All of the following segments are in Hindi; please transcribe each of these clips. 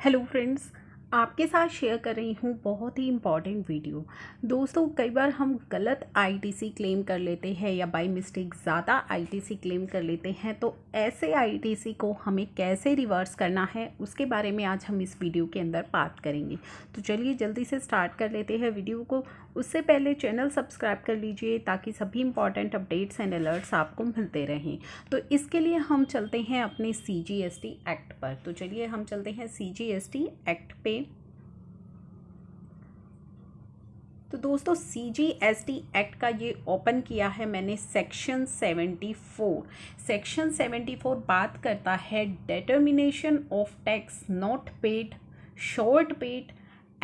हेलो फ्रेंड्स, आपके साथ शेयर कर रही हूँ बहुत ही इम्पॉर्टेंट वीडियो। दोस्तों, कई बार हम गलत आईटीसी क्लेम कर लेते हैं या बाय मिस्टेक ज़्यादा आईटीसी क्लेम कर लेते हैं, तो ऐसे आईटीसी को हमें कैसे रिवर्स करना है उसके बारे में आज हम इस वीडियो के अंदर बात करेंगे। तो चलिए जल्दी से स्टार्ट कर लेते हैं वीडियो को। उससे पहले चैनल सब्सक्राइब कर लीजिए ताकि सभी इंपॉर्टेंट अपडेट्स एंड अलर्ट्स आपको मिलते रहें। तो इसके लिए हम चलते हैं अपने CGST एक्ट पर। तो चलिए हम चलते हैं CGST एक्ट पे। तो दोस्तों, CGST एक्ट का ये ओपन किया है मैंने सेक्शन 74 बात करता है determination of tax not paid, short paid,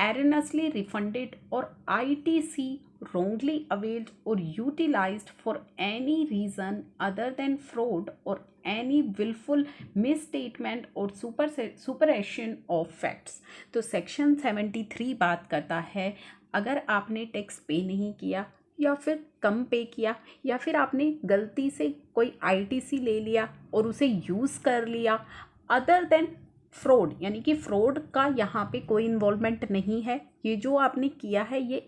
erroneously refunded or ITC wrongly availed or utilized for any reason other than fraud or any willful misstatement or supersession of facts। तो सेक्शन 73 बात करता है अगर आपने टैक्स पे नहीं किया या फिर कम पे किया या फिर आपने गलती से कोई ITC ले लिया और उसे यूज़ कर लिया अदर देन फ्रॉड, यानी कि फ्रॉड का यहाँ पे कोई इन्वॉल्वमेंट नहीं है। ये जो आपने किया है ये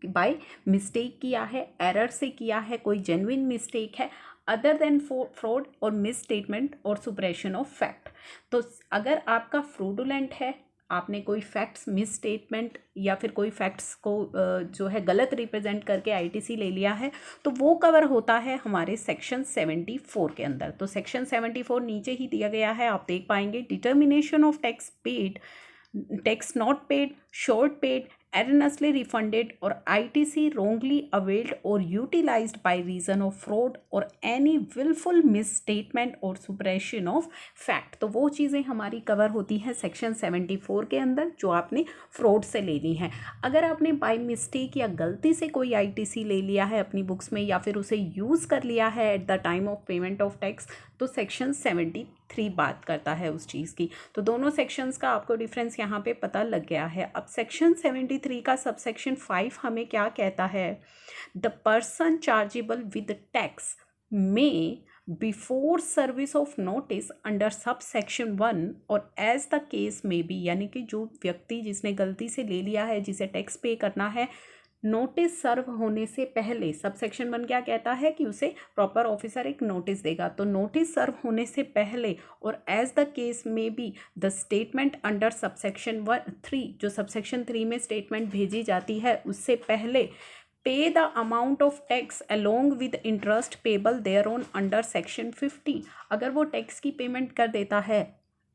बाय मिस्टेक किया है, एरर से किया है, कोई जेन्युइन मिस्टेक है अदर देन फ्रॉड और मिस स्टेटमेंट और सुप्रेशन ऑफ फैक्ट। तो अगर आपका फ्रॉडुलेंट है, आपने कोई फैक्ट्स मिस स्टेटमेंट या फिर कोई फैक्ट्स को जो है गलत रिप्रेजेंट करके ITC ले लिया है, तो वो कवर होता है हमारे सेक्शन 74 के अंदर। तो सेक्शन 74 नीचे ही दिया गया है, आप देख पाएंगे। Determination of tax paid, tax not paid, short paid, erroneously refunded or ITC wrongly availed or utilized by reason of fraud or any willful misstatement or suppression of fact। तो वो चीज़ें हमारी कवर होती हैं सेक्शन 74 के अंदर जो आपने फ्रॉड से लेनी है। अगर आपने बाय मिस्टेक या गलती से कोई ITC ले लिया है अपनी बुक्स में या फिर उसे यूज़ कर लिया है at the time of payment of tax, तो सेक्शन 73 बात करता है उस चीज़ की। तो दोनों सेक्शंस का आपको डिफरेंस यहाँ पे पता लग गया है। अब सेक्शन 73 का सबसेक्शन 5 हमें क्या कहता है? The person chargeable with tax may before service of notice under sub section 1 or as the case may be, यानी कि जो व्यक्ति जिसने गलती से ले लिया है, जिसे टैक्स पे करना है, नोटिस सर्व होने से पहले, सब सेक्शन 1 क्या कहता है कि उसे प्रॉपर ऑफिसर एक नोटिस देगा। तो नोटिस सर्व होने से पहले और as the case may be the statement under subsection 3, जो सबसेक्शन 3 में स्टेटमेंट भेजी जाती है उससे पहले pay the amount of tax along with interest payable thereon under section 50। अगर वो टैक्स की पेमेंट कर देता है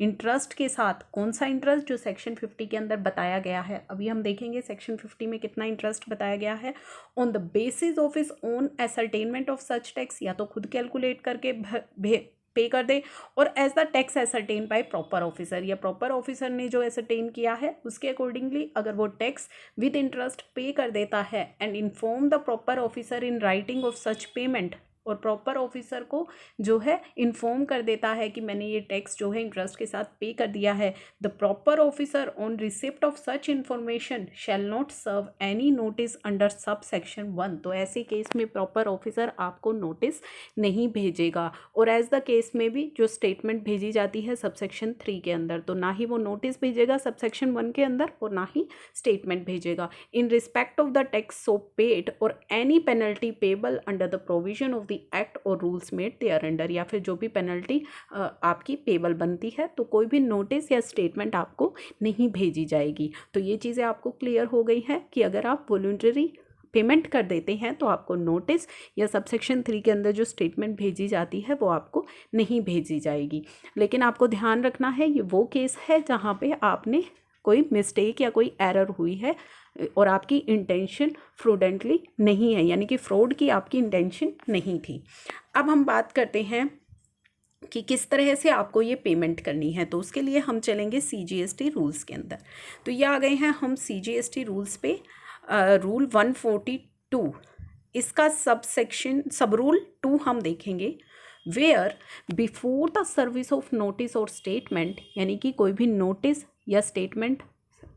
इंटरेस्ट के साथ, कौन सा इंटरेस्ट? जो सेक्शन 50 के अंदर बताया गया है। अभी हम देखेंगे सेक्शन 50 में कितना इंटरेस्ट बताया गया है। On the basis of his own ascertainment of such tax, या तो खुद कैलकुलेट करके पे कर दे, और as the tax ascertain by proper officer, या प्रॉपर ऑफिसर ने जो एसरटेन किया है उसके अकॉर्डिंगली अगर वो टैक्स विद इंटरेस्ट पे कर देता है and inform the proper officer in writing of such payment, और प्रॉपर ऑफिसर को जो है इन्फॉर्म कर देता है कि मैंने ये टैक्स जो है इंटरेस्ट के साथ पे कर दिया है। The proper officer on receipt of such information shall not serve any notice under sub section 1। तो ऐसे केस में प्रॉपर ऑफिसर आपको नोटिस नहीं भेजेगा। और एज द केस में भी जो स्टेटमेंट भेजी जाती है सब सेक्शन 3 के अंदर, तो ना ही वो नोटिस भेजेगा सब सेक्शन 1 के अंदर और ना ही स्टेटमेंट भेजेगा। In respect of the tax so paid or any penalty payable under the provision of act or rules made thereunder, या फिर जो भी पेनल्टी आपकी पेबल बनती है, तो कोई भी नोटिस या स्टेटमेंट आपको नहीं भेजी जाएगी। तो ये चीज़ें आपको क्लियर हो गई हैं कि अगर आप वॉलंटरी पेमेंट कर देते हैं तो आपको नोटिस या सबसेक्शन 3 के अंदर जो स्टेटमेंट भेजी जाती है वो आपको नहीं भेजी जाएगी। लेकिन आपको ध्यान रखना है ये वो केस है जहाँ पे आपने कोई मिस्टेक या कोई एरर हुई है और आपकी इंटेंशन फ्रॉडेंटली नहीं है, यानी कि फ्रॉड की आपकी इंटेंशन नहीं थी। अब हम बात करते हैं कि किस तरह से आपको ये पेमेंट करनी है। तो उसके लिए हम चलेंगे CGST रूल्स के अंदर। तो ये आ गए हैं हम CGST रूल्स पे। रूल 142, इसका सब रूल 2 हम देखेंगे। Where before the service of notice और स्टेटमेंट, यानी कि कोई भी नोटिस या स्टेटमेंट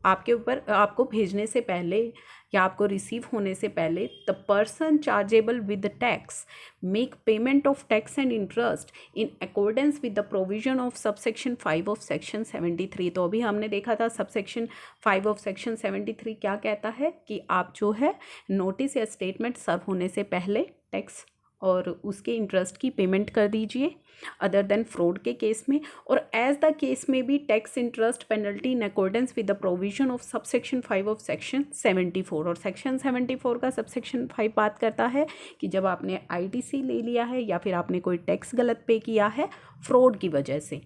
आपके ऊपर आपको भेजने से पहले या आपको रिसीव होने से पहले the person chargeable with tax make payment of tax and interest in accordance with the provision of subsection 5 of section 73। तो अभी हमने देखा था सबसेक्शन 5 ऑफ सेक्शन 73 क्या कहता है कि आप जो है नोटिस या स्टेटमेंट सर्व होने से पहले टैक्स और उसके इंटरेस्ट की पेमेंट कर दीजिए अदर देन फ्रॉड के केस में, और एज द केस में भी tax interest penalty in accordance with the provision of subsection 5 of section 74। और सेक्शन 74 का सबसेक्शन 5 बात करता है कि जब आपने आईटीसी ले लिया है या फिर आपने कोई टैक्स गलत पे किया है फ्रॉड की वजह से,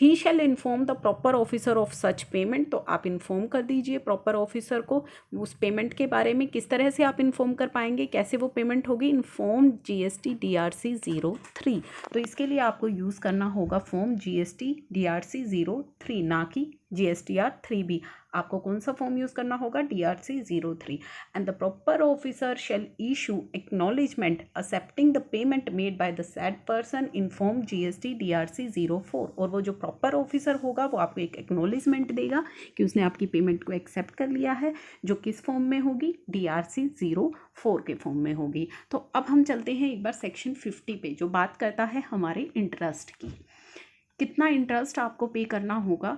he shall inform the proper officer of such payment. तो आप इन्फॉर्म कर दीजिए प्रॉपर ऑफिसर को उस पेमेंट के बारे में। किस तरह से आप इन्फॉर्म कर पाएंगे, कैसे वो पेमेंट होगी, इन्फॉर्म GST DRC 03। तो इसके लिए आपको यूज़ करना होगा फॉर्म GST DRC 03, ना कि GSTR 3B। आपको कौन सा फॉर्म यूज़ करना होगा, DRC 03। And the proper officer shall issue acknowledgement accepting the payment made by the said person in form GST DRC 04। और वो जो प्रॉपर ऑफिसर होगा वो आपको एक एक्नॉलेजमेंट देगा कि उसने आपकी पेमेंट को एक्सेप्ट कर लिया है, जो किस फॉर्म में होगी, DRC 04 के फॉर्म में होगी। तो अब हम चलते हैं एक बार सेक्शन 50 पे, जो बात करता है हमारे इंटरेस्ट की। कितना इंटरेस्ट आपको पे करना होगा,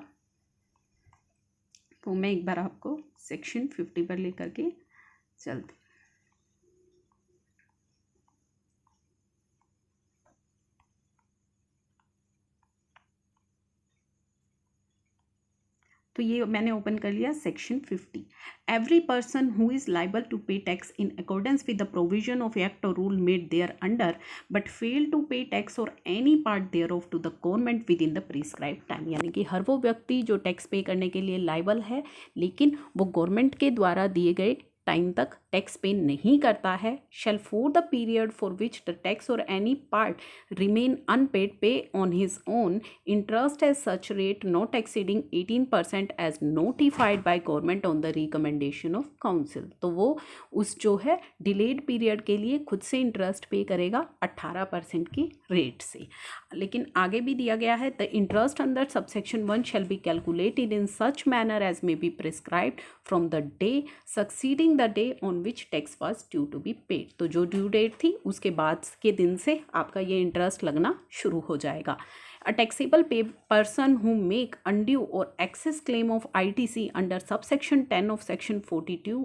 तो मैं एक बार आपको सेक्शन 50 पर लेकर के चलती। तो ये मैंने ओपन कर लिया section 50। Every person who is liable to pay tax in accordance with the provision of act or rule made thereunder but fail to pay tax or any part thereof to the government within the prescribe time. यानी कि हर वो व्यक्ति जो टैक्स पे करने के लिए लाइबल है लेकिन वो गवर्नमेंट के द्वारा दिए गए टाइम तक टैक्स पे नहीं करता है, shall for the period for which the tax or any part remain unpaid pay on his own interest as such rate not exceeding 18% as notified by government on the recommendation of council. तो वो उस जो है डिलेड पीरियड के लिए खुद से इंटरेस्ट पे करेगा 18% की रेट से। लेकिन आगे भी दिया गया है, the interest under subsection 1 shall be calculated in such manner as may be prescribed from the day succeeding the day on which tax was due to be paid. तो जो ड्यू डेट थी उसके बाद के दिन से आपका ये इंटरेस्ट लगना शुरू हो जाएगा। A taxable person who make undue or excess claim of ITC under subsection 10 of section 42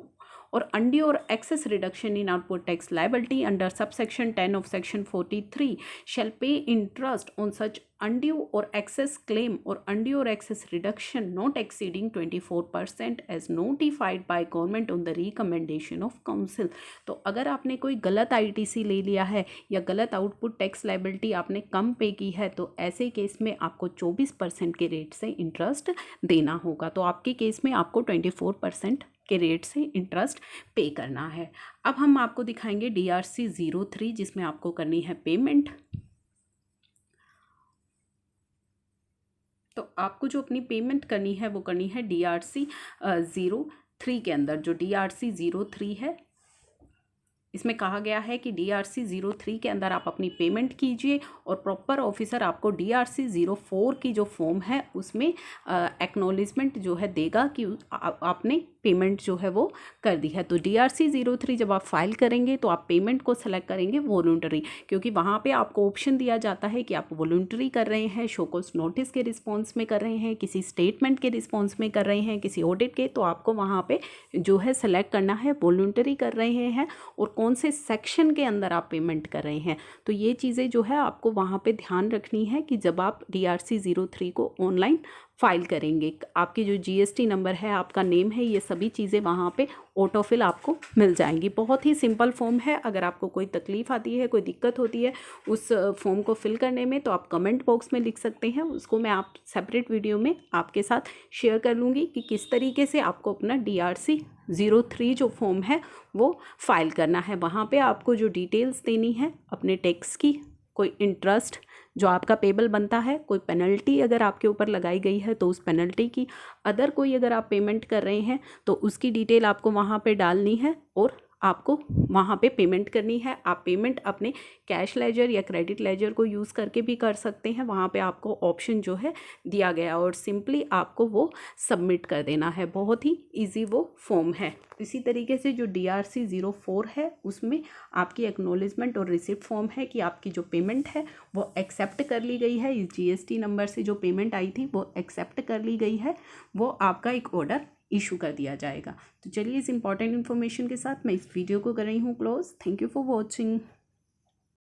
or undue or excess reduction in output tax liability under subsection 10 of section 43 shall pay interest on such undue or excess claim or undue or excess reduction not exceeding 24% as notified by government on the recommendation of council। तो अगर आपने कोई गलत ITC ले लिया है या गलत आउटपुट टैक्स लाइबिलिटी आपने कम पे की है, तो ऐसे केस में आपको 24% के रेट से इंटरेस्ट देना होगा। तो आपके केस में आपको 24% के रेट से इंटरेस्ट पे करना है। अब हम आपको दिखाएंगे DRC 03 जिसमें आपको करनी है पेमेंट। तो आपको जो अपनी पेमेंट करनी है वो करनी है DRC 03 के अंदर। जो DRC 03 है इसमें कहा गया है कि DRC 03 के अंदर आप अपनी पेमेंट कीजिए और प्रॉपर ऑफिसर आपको DRC 04 की जो फॉर्म है उसमें एक्नॉलेजमेंट जो है देगा कि आपने पेमेंट जो है वो कर दी है। तो DRC 03 जब आप फाइल करेंगे तो आप पेमेंट को सेलेक्ट करेंगे वॉलंटरी, क्योंकि वहाँ पे आपको ऑप्शन दिया जाता है कि आप वॉलंटरी कर रहे हैं, शो कॉज नोटिस के रिस्पॉन्स में कर रहे हैं, किसी स्टेटमेंट के रिस्पॉन्स में कर रहे हैं, किसी ऑडिट के, तो आपको वहाँ पे जो है सेलेक्ट करना है वॉलंटरी कर रहे हैं और कौन से सेक्शन के अंदर आप पेमेंट कर रहे हैं। तो ये चीज़ें जो है आपको वहाँ पे ध्यान रखनी है कि जब आप DRC 03 को ऑनलाइन फाइल करेंगे, आपकी जो GST नंबर है, आपका नेम है, ये सभी चीज़ें वहाँ पे ऑटोफिल आपको मिल जाएंगी। बहुत ही सिंपल फॉर्म है। अगर आपको कोई तकलीफ़ आती है, कोई दिक्कत होती है उस फॉर्म को फिल करने में, तो आप कमेंट बॉक्स में लिख सकते हैं। उसको मैं आप सेपरेट वीडियो में आपके साथ शेयर कर लूँगी कि किस तरीके से आपको अपना DRC 03 जो फॉर्म है वो फाइल करना है। वहाँ पे आपको जो डिटेल्स देनी है अपने टैक्स की, कोई इंटरेस्ट जो आपका पेबल बनता है, कोई पेनल्टी अगर आपके ऊपर लगाई गई है तो उस पेनल्टी की, अदर कोई अगर आप पेमेंट कर रहे हैं तो उसकी डिटेल आपको वहाँ पे डालनी है और आपको वहाँ पे पेमेंट करनी है। आप पेमेंट अपने कैश लेजर या क्रेडिट लेजर को यूज़ करके भी कर सकते हैं। वहाँ पे आपको ऑप्शन जो है दिया गया और सिंपली आपको वो सबमिट कर देना है। बहुत ही ईजी वो फॉर्म है। इसी तरीके से जो DRC 04 है उसमें आपकी एक्नॉलेजमेंट और रिसिप्ट फॉर्म है कि आपकी जो पेमेंट है वो एक्सेप्ट कर ली गई है। इस GST नंबर से जो पेमेंट आई थी वो एक्सेप्ट कर ली गई है, वो आपका एक ऑर्डर इशू कर दिया जाएगा। तो चलिए इस इंपॉर्टेंट इन्फॉर्मेशन के साथ मैं इस वीडियो को कर रही हूँ close. Thank you for watching.